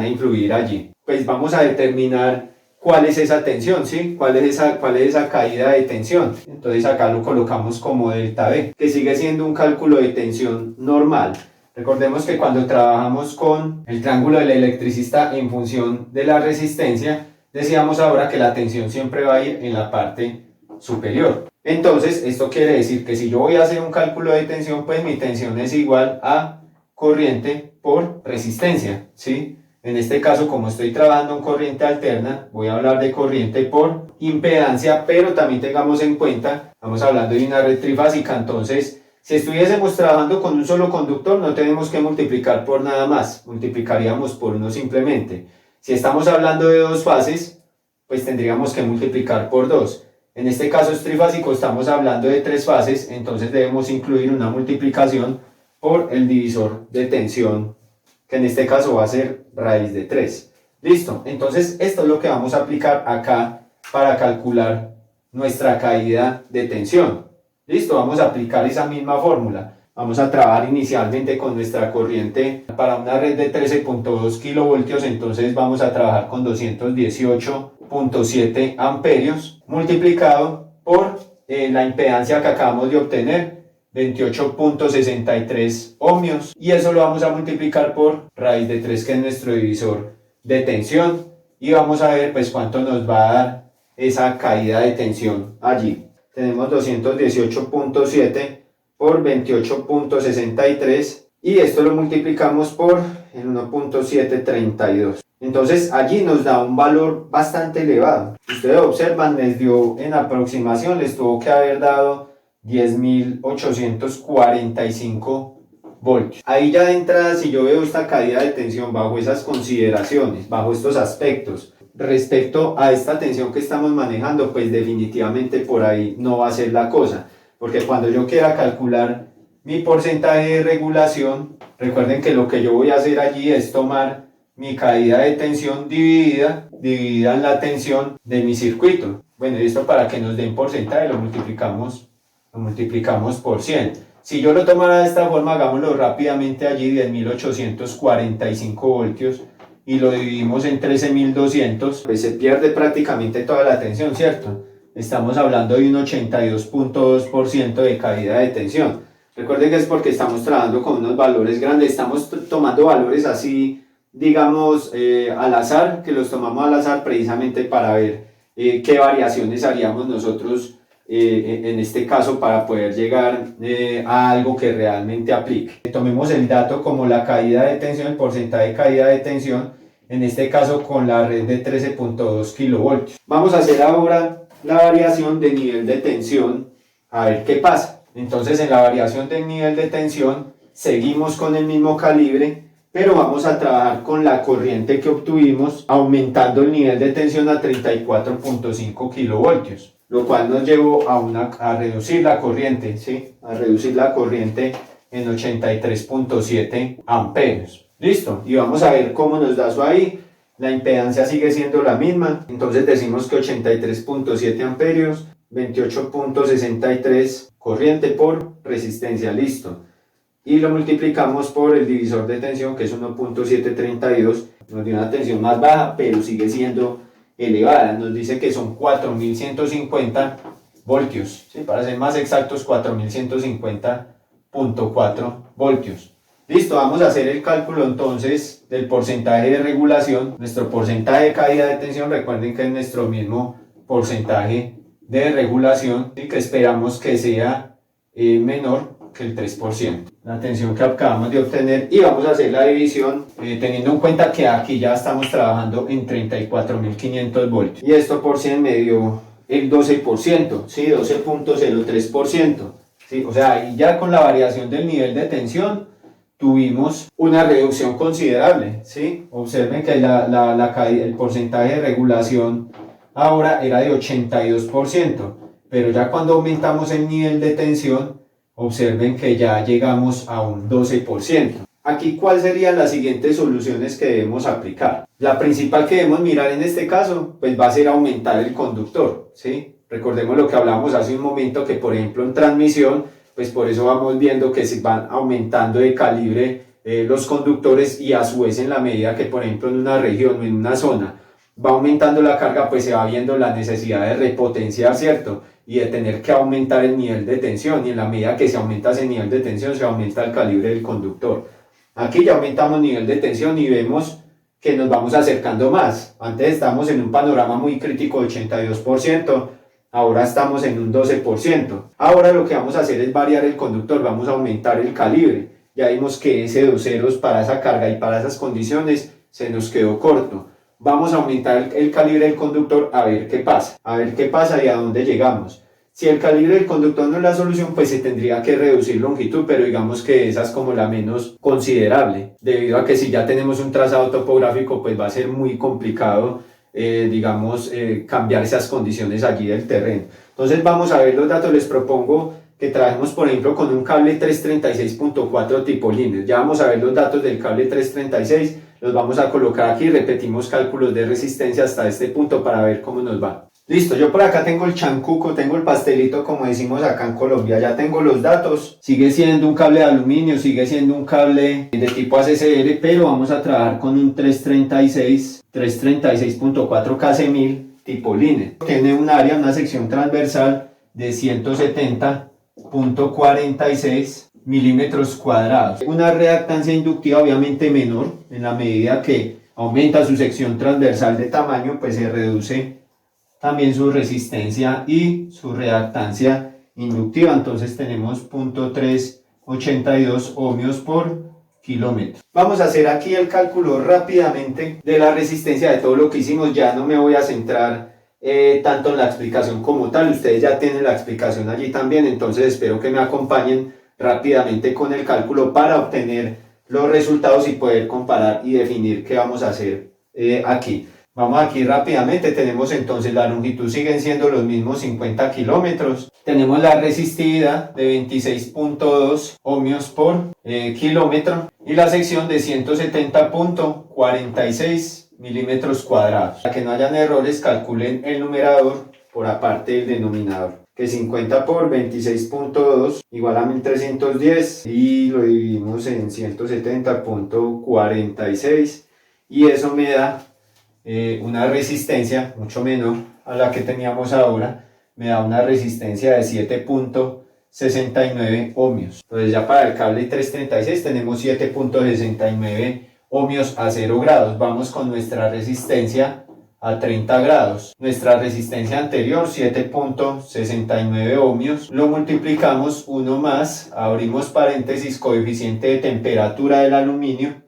influir allí. Pues vamos a determinar cuál es esa tensión, ¿sí? ¿Cuál es esa caída de tensión? Entonces acá lo colocamos como delta B, que sigue siendo un cálculo de tensión normal. Recordemos que cuando trabajamos con el triángulo del electricista en función de la resistencia, decíamos ahora que la tensión siempre va a ir en la parte superior. Entonces, esto quiere decir que si yo voy a hacer un cálculo de tensión, pues mi tensión es igual a corriente por resistencia, ¿sí? En este caso, como estoy trabajando en corriente alterna, voy a hablar de corriente por impedancia, pero también tengamos en cuenta, estamos hablando de una red trifásica, entonces, si estuviésemos trabajando con un solo conductor, no tenemos que multiplicar por nada más, multiplicaríamos por uno simplemente. Si estamos hablando de dos fases, pues tendríamos que multiplicar por dos. En este caso es trifásico, estamos hablando de tres fases, entonces debemos incluir una multiplicación por el divisor de tensión, que en este caso va a ser raíz de 3. Listo, entonces esto es lo que vamos a aplicar acá para calcular nuestra caída de tensión. Listo, vamos a aplicar esa misma fórmula. Vamos a trabajar inicialmente con nuestra corriente para una red de 13.2 kilovoltios, entonces vamos a trabajar con 218.7 amperios multiplicado por la impedancia que acabamos de obtener, 28.63 ohmios, y eso lo vamos a multiplicar por raíz de 3, que es nuestro divisor de tensión, y vamos a ver pues cuánto nos va a dar esa caída de tensión allí. Tenemos 218.7 por 28.63 y esto lo multiplicamos por el 1.732. Entonces allí nos da un valor bastante elevado. Ustedes observan, les dio en aproximación, les tuvo que haber dado 10.845 voltios. Ahí ya de entrada, si yo veo esta caída de tensión bajo esas consideraciones, bajo estos aspectos, respecto a esta tensión que estamos manejando, pues definitivamente por ahí no va a ser la cosa. Porque cuando yo quiera calcular mi porcentaje de regulación, recuerden que lo que yo voy a hacer allí es tomar mi caída de tensión dividida en la tensión de mi circuito. Bueno, y esto para que nos den porcentaje lo multiplicamos por 100. Si yo lo tomara de esta forma, hagámoslo rápidamente allí, 10.845 voltios, y lo dividimos en 13.200, pues se pierde prácticamente toda la tensión, ¿cierto? Estamos hablando de un 82.2% de caída de tensión. Recuerden que es porque estamos trabajando con unos valores grandes, estamos tomando valores así, digamos, al azar, que los tomamos al azar precisamente para ver qué variaciones haríamos nosotros en este caso para poder llegar a algo que realmente aplique. Tomemos el dato como la caída de tensión, el porcentaje de caída de tensión, en este caso con la red de 13.2 kilovoltios. Vamos a hacer ahora la variación de nivel de tensión, a ver qué pasa. Entonces en la variación del nivel de tensión seguimos con el mismo calibre, pero vamos a trabajar con la corriente que obtuvimos aumentando el nivel de tensión a 34.5 kilovoltios, lo cual nos llevó a reducir la corriente, ¿sí? A reducir la corriente en 83.7 amperios. Listo, y vamos a ver cómo nos da eso ahí. La impedancia sigue siendo la misma, entonces decimos que 83.7 amperios, 28.63 corriente por resistencia, listo. Y lo multiplicamos por el divisor de tensión, que es 1.732, nos dio una tensión más baja, pero sigue siendo elevada, nos dice que son 4.150 voltios, ¿sí? Para ser más exactos, 4.150.4 voltios. Listo, vamos a hacer el cálculo entonces del porcentaje de regulación. Nuestro porcentaje de caída de tensión, recuerden que es nuestro mismo porcentaje de regulación, ¿sí? Que esperamos que sea menor que el 3%. La tensión que acabamos de obtener, y vamos a hacer la división teniendo en cuenta que aquí ya estamos trabajando en 34.500 voltios. Y esto por 100 me dio el 12%, ¿sí? 12.03%. ¿Sí? O sea, ahí ya con la variación del nivel de tensión tuvimos una reducción considerable, ¿sí? Observen que el porcentaje de regulación ahora era de 82%, pero ya cuando aumentamos el nivel de tensión, observen que ya llegamos a un 12%. Aquí, ¿cuáles serían las siguientes soluciones que debemos aplicar? La principal que debemos mirar en este caso, pues va a ser aumentar el conductor, ¿sí? Recordemos lo que hablamos hace un momento, que por ejemplo en transmisión, pues por eso vamos viendo que se van aumentando de calibre los conductores, y a su vez en la medida que por ejemplo en una región o en una zona va aumentando la carga, pues se va viendo la necesidad de repotenciar, ¿cierto? Y de tener que aumentar el nivel de tensión, y en la medida que se aumenta ese nivel de tensión se aumenta el calibre del conductor. Aquí ya aumentamos nivel de tensión y vemos que nos vamos acercando más. Antes estamos en un panorama muy crítico de 82%, ahora estamos en un 12%. Ahora lo que vamos a hacer es variar el conductor, vamos a aumentar el calibre. Ya vimos que ese 2 ceros para esa carga y para esas condiciones se nos quedó corto. Vamos a aumentar el calibre del conductor a ver qué pasa y a dónde llegamos. Si el calibre del conductor no es la solución, pues se tendría que reducir longitud, pero digamos que esa es como la menos considerable, debido a que si ya tenemos un trazado topográfico, pues va a ser muy complicado, cambiar esas condiciones allí del terreno. Entonces vamos a ver los datos. Les propongo que trabajemos por ejemplo con un cable 336.4 tipo líneas. Ya vamos a ver los datos del cable 336, los vamos a colocar aquí, repetimos cálculos de resistencia hasta este punto para ver cómo nos va. Listo, yo por acá tengo el chancuco, tengo el pastelito como decimos acá en Colombia, ya tengo los datos. Sigue siendo un cable de aluminio, sigue siendo un cable de tipo ACCR, pero vamos a trabajar con un 336.4 KC1000 tipo línea. Tiene un área, una sección transversal de 170.46 milímetros cuadrados. Una reactancia inductiva obviamente menor, en la medida que aumenta su sección transversal de tamaño, pues se reduce también su resistencia y su reactancia inductiva. Entonces tenemos 0.382 ohmios por kilómetro. Vamos a hacer aquí el cálculo rápidamente de la resistencia de todo lo que hicimos. Ya no me voy a centrar tanto en la explicación como tal, ustedes ya tienen la explicación allí también, entonces espero que me acompañen rápidamente con el cálculo para obtener los resultados y poder comparar y definir qué vamos a hacer aquí. Vamos aquí rápidamente, tenemos entonces la longitud, siguen siendo los mismos 50 kilómetros, tenemos la resistividad de 26.2 ohmios por kilómetro y la sección de 170.46 milímetros cuadrados. Para que no hayan errores, calculen el numerador por aparte del denominador, que 50 por 26.2 igual a 1310 y lo dividimos en 170.46 y eso me da una resistencia mucho menor a la que teníamos ahora, me da una resistencia de 7.69 ohmios. Entonces ya para el cable 336 tenemos 7.69 ohmios a 0 grados. Vamos con nuestra resistencia a 30 grados. Nuestra resistencia anterior 7.69 ohmios, lo multiplicamos 1 más, abrimos paréntesis, coeficiente de temperatura del aluminio,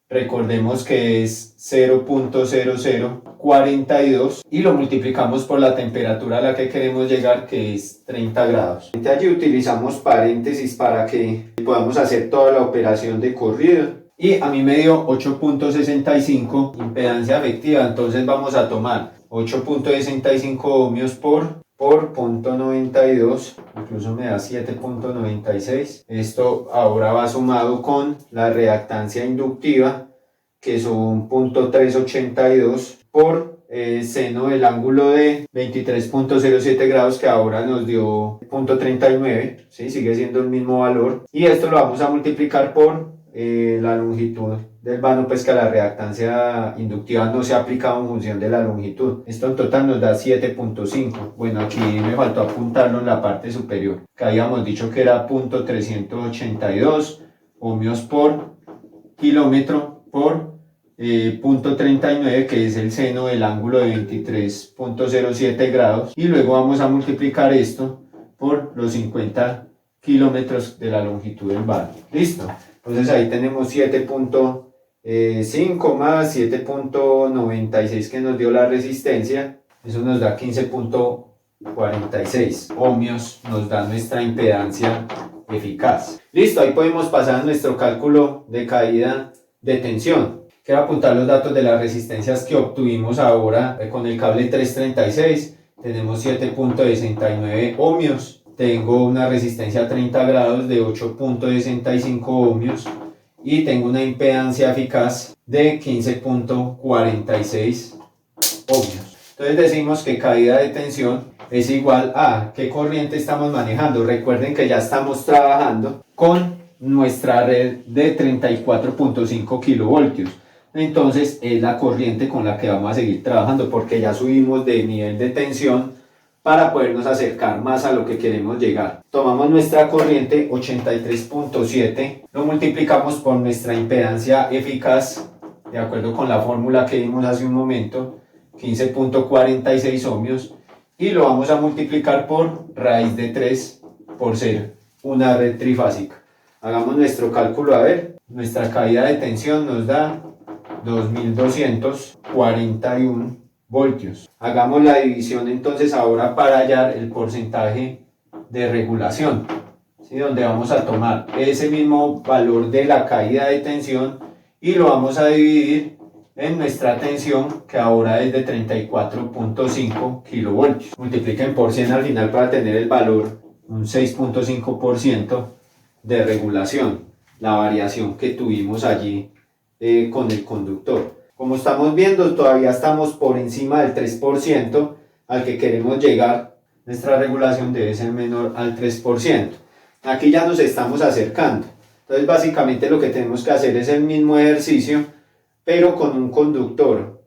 recordemos que es 0.0042 y lo multiplicamos por la temperatura a la que queremos llegar, que es 30 grados. Allí utilizamos paréntesis para que podamos hacer toda la operación de corrido. Y a mí me dio 8.65 impedancia efectiva, entonces vamos a tomar 8.65 ohmios por 0.92, incluso me da 7.96. Esto ahora va sumado con la reactancia inductiva, que son 0.382 por seno del ángulo de 23.07 grados, que ahora nos dio 0.39, ¿sí? Sigue siendo el mismo valor. Y esto lo vamos a multiplicar por la longitud del vano, pues que a la reactancia inductiva no se ha aplicado en función de la longitud. Esto en total nos da 7.5. Bueno, aquí me faltó apuntarlo en la parte superior, que habíamos dicho que era 0.382 ohmios por kilómetro por 0.39, que es el seno del ángulo de 23.07 grados, y luego vamos a multiplicar esto por los 50 kilómetros de la longitud del vano. Listo. Entonces ahí tenemos 7.5 más 7.96 que nos dio la resistencia, eso nos da 15.46 ohmios, nos da nuestra impedancia eficaz. Listo, ahí podemos pasar a nuestro cálculo de caída de tensión. Quiero apuntar los datos de las resistencias que obtuvimos ahora con el cable 336. Tenemos 7.69 ohmios. Tengo una resistencia a 30 grados de 8.65 ohmios y tengo una impedancia eficaz de 15.46 ohmios. Entonces decimos que caída de tensión es igual a ¿qué corriente estamos manejando? Recuerden que ya estamos trabajando con nuestra red de 34.5 kilovoltios. Entonces es la corriente con la que vamos a seguir trabajando, porque ya subimos de nivel de tensión para podernos acercar más a lo que queremos llegar. Tomamos nuestra corriente 83.7, lo multiplicamos por nuestra impedancia eficaz, de acuerdo con la fórmula que vimos hace un momento, 15.46 ohmios, y lo vamos a multiplicar por raíz de 3 por 0, una red trifásica. Hagamos nuestro cálculo, a ver, nuestra caída de tensión nos da 2241 voltios. Hagamos la división entonces ahora para hallar el porcentaje de regulación, ¿sí? Donde vamos a tomar ese mismo valor de la caída de tensión y lo vamos a dividir en nuestra tensión, que ahora es de 34.5 kilovoltios. Multipliquen por 100 al final para tener el valor, un 6.5% de regulación, la variación que tuvimos allí con el conductor. Como estamos viendo, todavía estamos por encima del 3% al que queremos llegar. Nuestra regulación debe ser menor al 3%. Aquí ya nos estamos acercando. Entonces básicamente lo que tenemos que hacer es el mismo ejercicio, pero con un conductor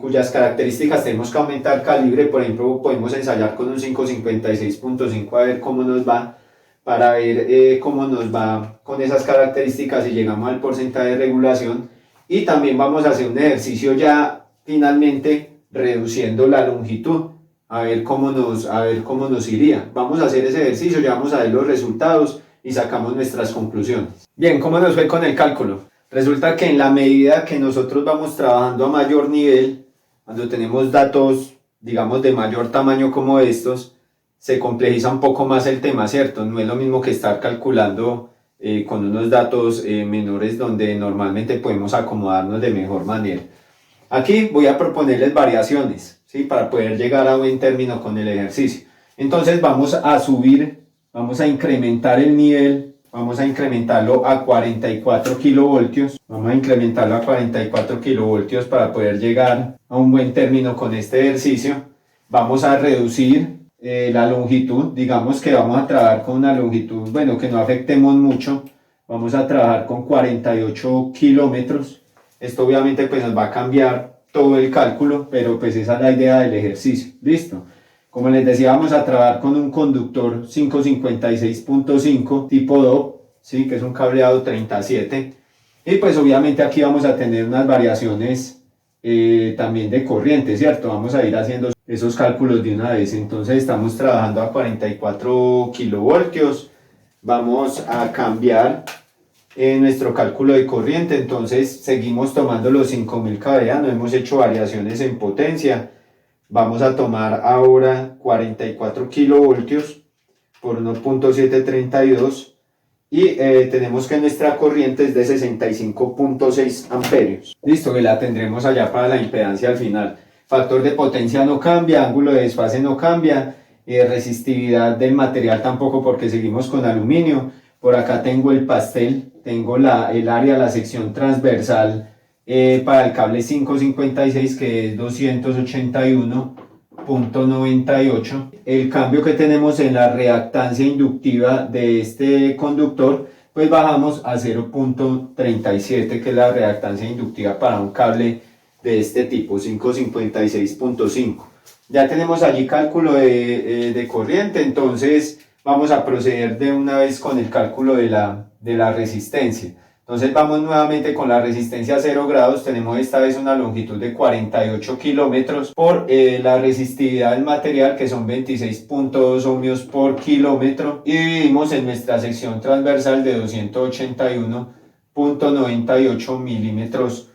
cuyas características tenemos que aumentar calibre. Por ejemplo, podemos ensayar con un 556.5 a ver cómo nos va, para ver cómo nos va con esas características y llegamos al porcentaje de regulación. Y también vamos a hacer un ejercicio ya finalmente reduciendo la longitud, a ver cómo nos iría. Vamos a hacer ese ejercicio, ya vamos a ver los resultados y sacamos nuestras conclusiones. Bien, ¿cómo nos fue con el cálculo? Resulta que en la medida que nosotros vamos trabajando a mayor nivel, cuando tenemos datos, digamos, de mayor tamaño como estos, se complejiza un poco más el tema, ¿cierto? No es lo mismo que estar calculando con unos datos menores donde normalmente podemos acomodarnos de mejor manera. Aquí voy a proponerles variaciones, ¿sí? Para poder llegar a buen término con el ejercicio. Entonces vamos a subir, vamos a incrementar el nivel, vamos a incrementarlo a 44 kilovoltios. Vamos a incrementarlo a 44 kilovoltios para poder llegar a un buen término con este ejercicio. Vamos a reducir la longitud, digamos que vamos a trabajar con una longitud, bueno, que no afectemos mucho. Vamos a trabajar con 48 kilómetros. Esto obviamente pues nos va a cambiar todo el cálculo, pero pues esa es la idea del ejercicio. ¿Listo? Como les decía, vamos a trabajar con un conductor 556.5 tipo DOP, ¿sí? Que es un cableado 37. Y pues obviamente aquí vamos a tener unas variaciones también de corriente, ¿cierto? Vamos a ir haciendo esos cálculos de una vez. Entonces estamos trabajando a 44 kilovoltios. Vamos a cambiar nuestro cálculo de corriente. Entonces seguimos tomando los 5000 kVA, no hemos hecho variaciones en potencia. Vamos a tomar ahora 44 kilovoltios por 1.732 y tenemos que nuestra corriente es de 65.6 amperios. Listo, que la tendremos allá para la impedancia al final. Factor de potencia no cambia, ángulo de desfase no cambia, resistividad del material tampoco porque seguimos con aluminio. Por acá tengo el pastel, tengo el área, la sección transversal para el cable 556 que es 281.98. El cambio que tenemos en la reactancia inductiva de este conductor, pues bajamos a 0.37, que es la reactancia inductiva para un cable de este tipo, 556.5. Ya tenemos allí cálculo de corriente, entonces vamos a proceder de una vez con el cálculo de la resistencia. Entonces vamos nuevamente con la resistencia a 0 grados, tenemos esta vez una longitud de 48 kilómetros por la resistividad del material que son 26.2 ohmios por kilómetro y dividimos en nuestra sección transversal de 281.98 milímetros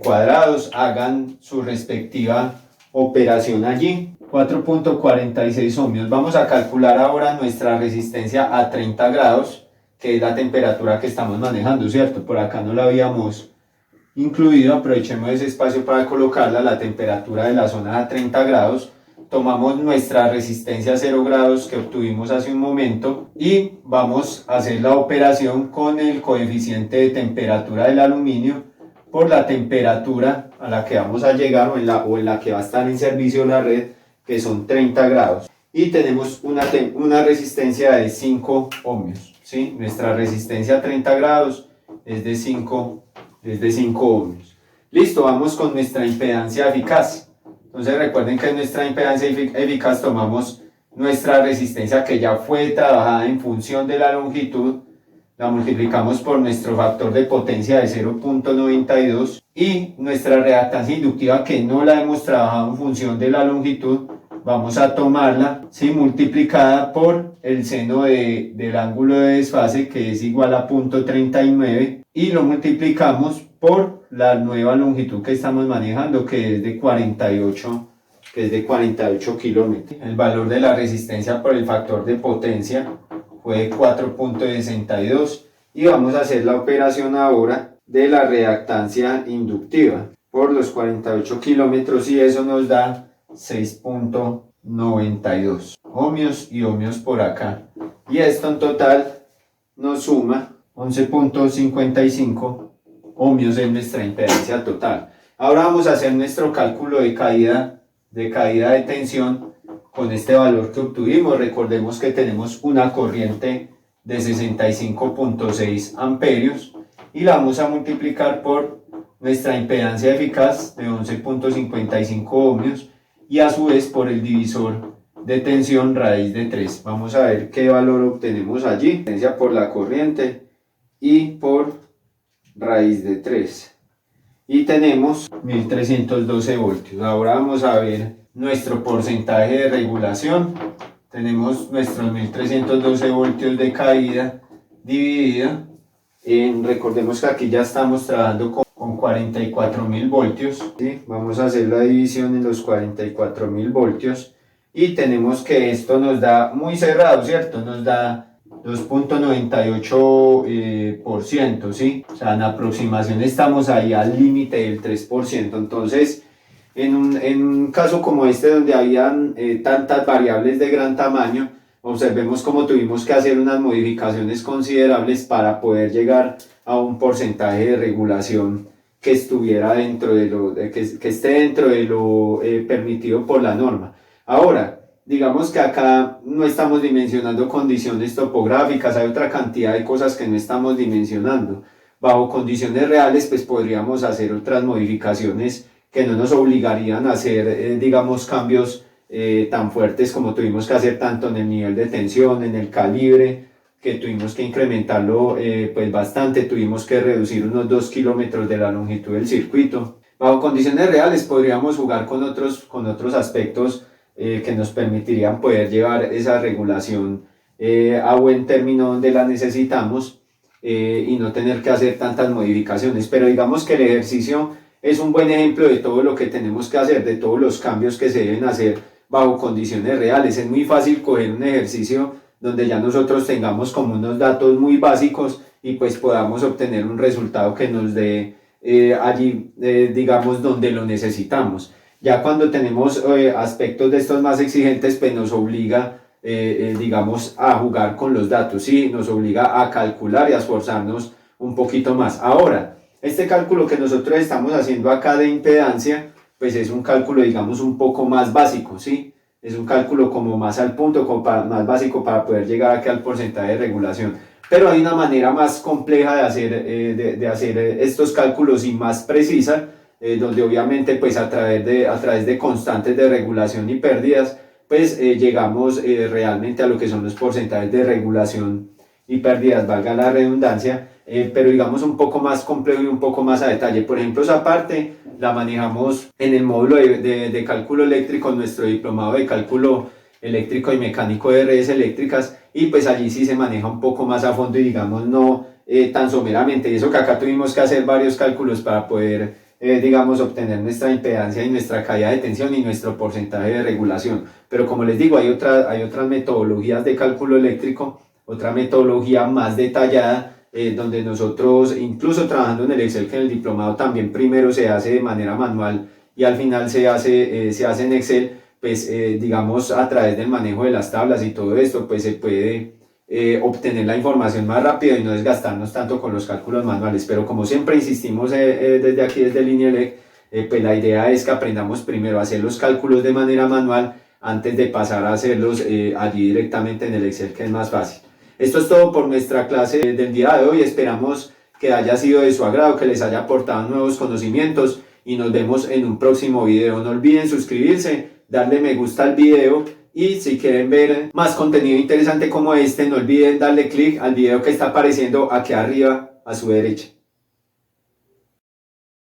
cuadrados. Hagan su respectiva operación allí. 4.46 ohmios. Vamos a calcular ahora nuestra resistencia a 30 grados, que es la temperatura que estamos manejando, ¿cierto? Por acá no la habíamos incluido, aprovechemos ese espacio para colocarla. La temperatura de la zona a 30 grados. Tomamos nuestra resistencia a 0 grados que obtuvimos hace un momento y vamos a hacer la operación con el coeficiente de temperatura del aluminio por la temperatura a la que vamos a llegar o en la que va a estar en servicio la red, que son 30 grados. Y tenemos una resistencia de 5 ohmios, ¿sí? Nuestra resistencia a 30 grados es de 5 ohmios. Listo, vamos con nuestra impedancia eficaz. Entonces recuerden que en nuestra impedancia eficaz tomamos nuestra resistencia que ya fue trabajada en función de la longitud, la multiplicamos por nuestro factor de potencia de 0.92 y nuestra reactancia inductiva que no la hemos trabajado en función de la longitud, vamos a tomarla, ¿sí? Multiplicada por el seno del ángulo de desfase que es igual a 0.39 y lo multiplicamos por la nueva longitud que estamos manejando que es de 48 kilómetros. El valor de la resistencia por el factor de potencia fue 4.62 y vamos a hacer la operación ahora de la reactancia inductiva por los 48 kilómetros y eso nos da 6.92 ohmios y ohmios por acá, y esto en total nos suma 11.55 ohmios en nuestra impedancia total. Ahora vamos a hacer nuestro cálculo de caída de tensión con este valor que obtuvimos. Recordemos que tenemos una corriente de 65.6 amperios y la vamos a multiplicar por nuestra impedancia eficaz de 11.55 ohmios y a su vez por el divisor de tensión raíz de 3. Vamos a ver qué valor obtenemos allí. Potencia por la corriente y por raíz de 3. y tenemos 1312 voltios. Ahora vamos a ver nuestro porcentaje de regulación. Tenemos nuestros 1312 voltios de caída dividida en, recordemos que aquí ya estamos trabajando con 44.000 voltios, ¿sí? Vamos a hacer la división en los 44.000 voltios y tenemos que esto nos da muy cerrado, ¿cierto? Nos da 2.98%, ¿sí? O sea, en aproximación estamos ahí al límite del 3%. Entonces, en un caso como este, donde habían tantas variables de gran tamaño, observemos cómo tuvimos que hacer unas modificaciones considerables para poder llegar a un porcentaje de regulación que estuviera dentro de que esté dentro de lo permitido por la norma. Ahora, digamos que acá no estamos dimensionando condiciones topográficas, hay otra cantidad de cosas que no estamos dimensionando. Bajo condiciones reales, pues podríamos hacer otras modificaciones que no nos obligarían a hacer, digamos, cambios tan fuertes como tuvimos que hacer tanto en el nivel de tensión, en el calibre, que tuvimos que incrementarlo pues bastante, tuvimos que reducir unos 2 kilómetros de la longitud del circuito. Bajo condiciones reales podríamos jugar con otros aspectos que nos permitirían poder llevar esa regulación a buen término donde la necesitamos y no tener que hacer tantas modificaciones. Pero digamos que el ejercicio es un buen ejemplo de todo lo que tenemos que hacer, de todos los cambios que se deben hacer bajo condiciones reales. Es muy fácil coger un ejercicio donde ya nosotros tengamos como unos datos muy básicos y pues podamos obtener un resultado que nos dé allí, digamos, donde lo necesitamos. Ya cuando tenemos aspectos de estos más exigentes, pues nos obliga, digamos, a jugar con los datos, ¿sí? Nos obliga a calcular y a esforzarnos un poquito más. Ahora, este cálculo que nosotros estamos haciendo acá de impedancia, pues es un cálculo, digamos, un poco más básico, ¿sí? Es un cálculo como más al punto, como más básico para poder llegar aquí al porcentaje de regulación. Pero hay una manera más compleja de hacer estos cálculos y más precisa, donde obviamente pues a través de constantes de regulación y pérdidas, pues llegamos realmente a lo que son los porcentajes de regulación y pérdidas, valga la redundancia, pero digamos un poco más complejo y un poco más a detalle. Por ejemplo, esa parte la manejamos en el módulo de cálculo eléctrico, nuestro diplomado de cálculo eléctrico y mecánico de redes eléctricas, y pues allí sí se maneja un poco más a fondo y digamos no tan someramente. Y eso que acá tuvimos que hacer varios cálculos para poder, digamos, obtener nuestra impedancia y nuestra caída de tensión y nuestro porcentaje de regulación. Pero como les digo, hay otras metodologías de cálculo eléctrico, otra metodología más detallada, donde nosotros, incluso trabajando en el Excel, que en el diplomado también primero se hace de manera manual y al final se hace en Excel, pues digamos a través del manejo de las tablas y todo esto, pues se puede obtener la información más rápido y no desgastarnos tanto con los cálculos manuales. Pero como siempre insistimos desde aquí, desde Linielec, pues la idea es que aprendamos primero a hacer los cálculos de manera manual antes de pasar a hacerlos allí directamente en el Excel, que es más fácil. Esto es todo por nuestra clase del día de hoy. Esperamos que haya sido de su agrado, que les haya aportado nuevos conocimientos y nos vemos en un próximo video. No olviden suscribirse, darle me gusta al video y si quieren ver más contenido interesante como este, no olviden darle clic al video que está apareciendo aquí arriba a su derecha.